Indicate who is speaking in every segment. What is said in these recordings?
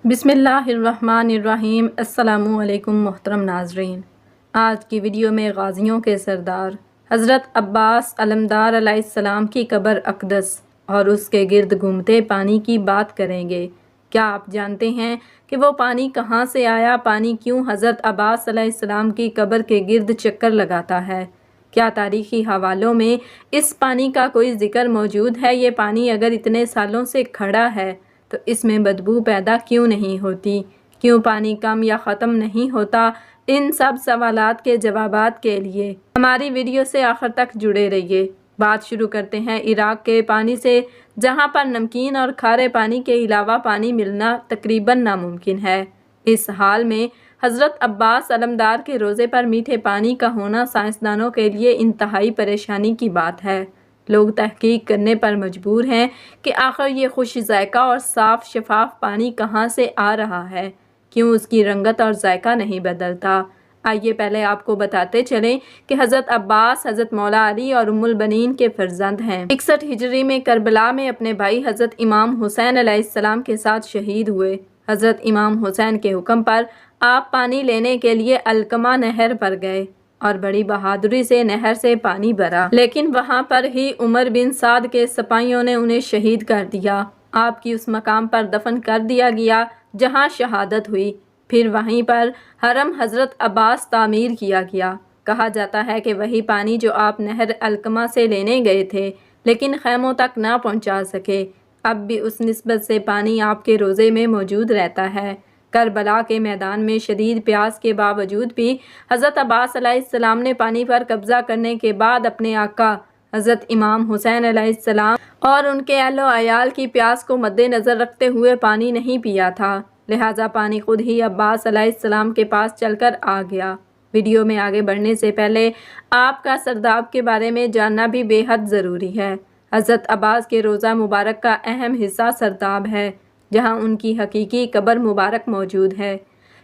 Speaker 1: बिस्मिल्लाहिर्रहमानिर्रहीम। अस्सलामु अलैकुम मोहतरम नाजरीन। आज की वीडियो में गाज़ियों के सरदार हज़रत अब्बास अलमदार अलैहिस्सलाम की कब्र अक़दस और उसके गिर्द घूमते पानी की बात करेंगे। क्या आप जानते हैं कि वो पानी कहाँ से आया? पानी क्यों हज़रत अब्बास अलैहिस्सलाम की कब्र के गिर्द चक्कर लगाता है? क्या तारीख़ी हवालों में इस पानी का कोई ज़िक्र मौजूद है? ये पानी अगर इतने सालों से खड़ा है तो इसमें बदबू पैदा क्यों नहीं होती? क्यों पानी कम या ख़त्म नहीं होता? इन सब सवालात के जवाबात के लिए हमारी वीडियो से आखिर तक जुड़े रहिए। बात शुरू करते हैं इराक़ के पानी से, जहां पर नमकीन और खारे पानी के अलावा पानी मिलना तकरीबन नामुमकिन है। इस हाल में हज़रत अब्बास अलमदार के रोज़े पर मीठे पानी का होना साइंसदानों के लिए इंतहाई परेशानी की बात है। लोग तहकीक करने पर मजबूर हैं कि आखिर ये खुश ज़ायका और साफ़ शफाफ पानी कहाँ से आ रहा है, क्यों उसकी रंगत और ज़ायका नहीं बदलता। आइए पहले आपको बताते चलें कि हज़रत अब्बास हज़रत मौला अली और उम्मुल बनीन के फ़र्जंद हैं। 61 हिजरी में करबला में अपने भाई हज़रत इमाम हुसैन अलैहिस्सलाम के साथ शहीद हुए। हज़रत इमाम हुसैन के हुक्म पर आप पानी लेने के लिए अलकमा नहर पर गए और बड़ी बहादुरी से नहर से पानी भरा, लेकिन वहां पर ही उमर बिन साद के सिपाहियों ने उन्हें शहीद कर दिया। आपकी उस मकाम पर दफन कर दिया गया जहां शहादत हुई। फिर वहीं पर हरम हज़रत अब्बास तामीर किया गया। कहा जाता है कि वही पानी जो आप नहर अलकमा से लेने गए थे लेकिन खैमों तक ना पहुंचा सके, अब भी उस निस्बत से पानी आपके रोज़े में मौजूद रहता है। करबला के मैदान में शदीद प्यास के बावजूद भी हज़रत अब्बास अलैहिस्सलाम ने पानी पर कब्ज़ा करने के बाद अपने आका हज़रत इमाम हुसैन अलैहिस्सलाम और उनके अहलो अयाल की प्यास को मद्देनज़र रखते हुए पानी नहीं पिया था। लिहाजा पानी खुद ही अब्बास अलैहिस्सलाम के पास चलकर आ गया। वीडियो में आगे बढ़ने से पहले आपका सरदाब के बारे में जानना भी बेहद ज़रूरी है। हज़रत अब्बास के रोज़ा मुबारक का अहम हिस्सा सरदाब है, जहां उनकी हकीकी कब्र मुबारक मौजूद है।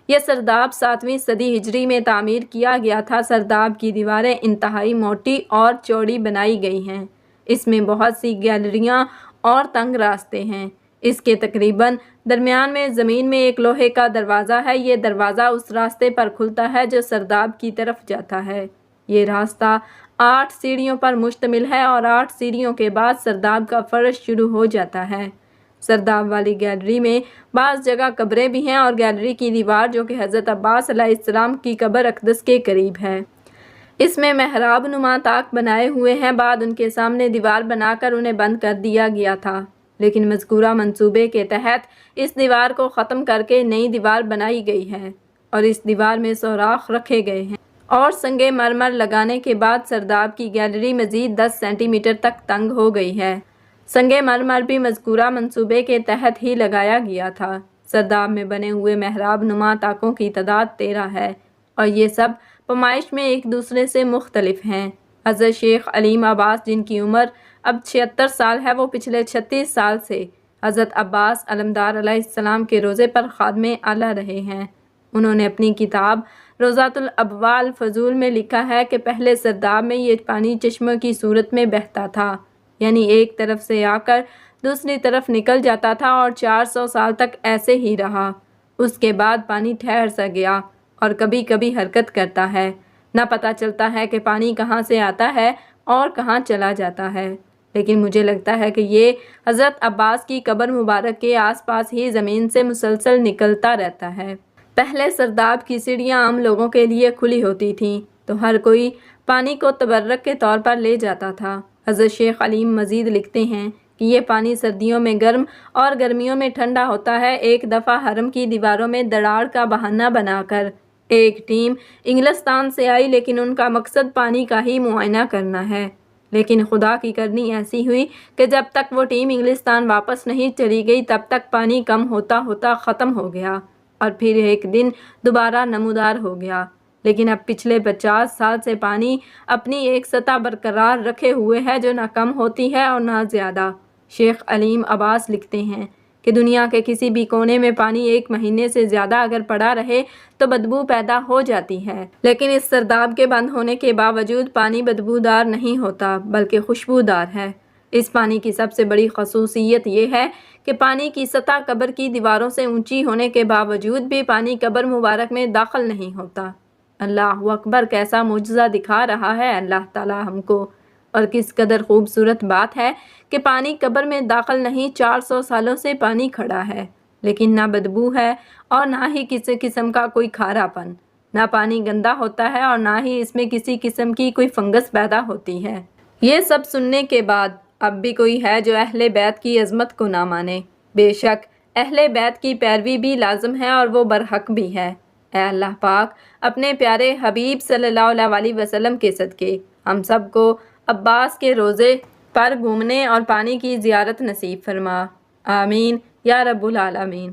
Speaker 1: यह सरदाब 7वीं सदी हिजरी में तामीर किया गया था। सरदाब की दीवारें इंतहाई मोटी और चौड़ी बनाई गई हैं। इसमें बहुत सी गैलरियां और तंग रास्ते हैं। इसके तकरीबन दरमियान में ज़मीन में एक लोहे का दरवाज़ा है। ये दरवाज़ा उस रास्ते पर खुलता है जो सरदाब की तरफ जाता है। ये रास्ता 8 सीढ़ियों पर मुश्तमिल है और 8 सीढ़ियों के बाद सरदाब का फ़र्श शुरू हो जाता है। सरदाब वाली गैलरी में बाज़ जगह कब्रें भी हैं और गैलरी की दीवार जो कि हज़रत अब्बास अलैहिस्सलाम की कब्र अक़दस के करीब है, इसमें मेहराब नुमा ताक बनाए हुए हैं। बाद उनके सामने दीवार बनाकर उन्हें बंद कर दिया गया था, लेकिन मज़कूरा मंसूबे के तहत इस दीवार को ख़त्म करके नई दीवार बनाई गई है और इस दीवार में सोराख रखे गए हैं और संगे मरमर लगाने के बाद सरदाब की गैलरी मज़ीद 10 सेंटीमीटर तक तंग हो गई है। संगे मरमर भी मज़कूरा मंसूबे के तहत ही लगाया गया था। सरदाब में बने हुए मेहराब नुमा ताकों की तादाद 13 है और ये सब पमाइश में एक दूसरे से मुख्तलिफ हैं। हज़रत शेख अलीम अब्बास, जिनकी उम्र अब 76 साल है, वो पिछले 36 साल से हज़रत अब्बास अलमदार अलैहिस्सलाम के रोज़े पर खादमे आला रहे हैं। उन्होंने अपनी किताब रोज़ातुल अब्वाल फ़ज़ूल में लिखा है कि पहले सरदाब में ये पानी चश्मों की सूरत में बहता था, यानी एक तरफ से आकर दूसरी तरफ निकल जाता था और 400 साल तक ऐसे ही रहा। उसके बाद पानी ठहर सा गया और कभी कभी हरकत करता है। ना पता चलता है कि पानी कहाँ से आता है और कहाँ चला जाता है, लेकिन मुझे लगता है कि ये हज़रत अब्बास की कब्र मुबारक के आसपास ही ज़मीन से मुसलसल निकलता रहता है। पहले सरदाब की सीढ़ियाँ आम लोगों के लिए खुली होती थीं, तो हर कोई पानी को तबर्रक के तौर पर ले जाता था। हज़रत शेख अलीम मज़ीद लिखते हैं कि ये पानी सर्दियों में गर्म और गर्मियों में ठंडा होता है। एक दफ़ा हरम की दीवारों में दरार का बहाना बनाकर एक टीम इंग्लिस्तान से आई, लेकिन उनका मकसद पानी का ही मुआयना करना है। लेकिन खुदा की करनी ऐसी हुई कि जब तक वो टीम इंग्लिस्तान वापस नहीं चली गई तब तक पानी कम होता होता ख़त्म हो गया और फिर एक दिन दोबारा नमूदार हो गया। लेकिन अब पिछले 50 साल से पानी अपनी एक सतह बरकरार रखे हुए है जो ना कम होती है और ना ज़्यादा। शेख अलीम अब्बास लिखते हैं कि दुनिया के किसी भी कोने में पानी 1 महीने से ज़्यादा अगर पड़ा रहे तो बदबू पैदा हो जाती है, लेकिन इस सरदाब के बंद होने के बावजूद पानी बदबूदार नहीं होता बल्कि खुशबूदार है। اس پانی کی سب سے بڑی خصوصیت یہ ہے کہ پانی کی سطح قبر کی دیواروں سے اونچی ہونے کے باوجود بھی پانی قبر مبارک میں داخل نہیں ہوتا۔ اللہ اکبر، کیسا معجزہ دکھا رہا ہے اللہ تعالیٰ ہم کو، اور کس قدر خوبصورت بات ہے کہ پانی قبر میں داخل نہیں، 400 سالوں سے پانی کھڑا ہے، لیکن نہ بدبو ہے اور نہ ہی کسی قسم کا کوئی کھارا پن، نہ پانی گندا ہوتا ہے اور نہ ہی اس میں کسی قسم کی کوئی فنگس پیدا ہوتی ہے۔ یہ سب سننے کے بعد اب بھی کوئی ہے جو اہل بیت کی عظمت کو نہ مانے۔ بے شک اہل بیت کی پیروی بھی لازم ہے اور وہ برحق بھی ہے۔ اے اللہ پاک، اپنے پیارے حبیب صلی اللہ علیہ وسلم کے صدقے ہم سب کو عباس کے روضے پر گھومنے اور پانی کی زیارت نصیب فرما، آمین یا رب العالمین۔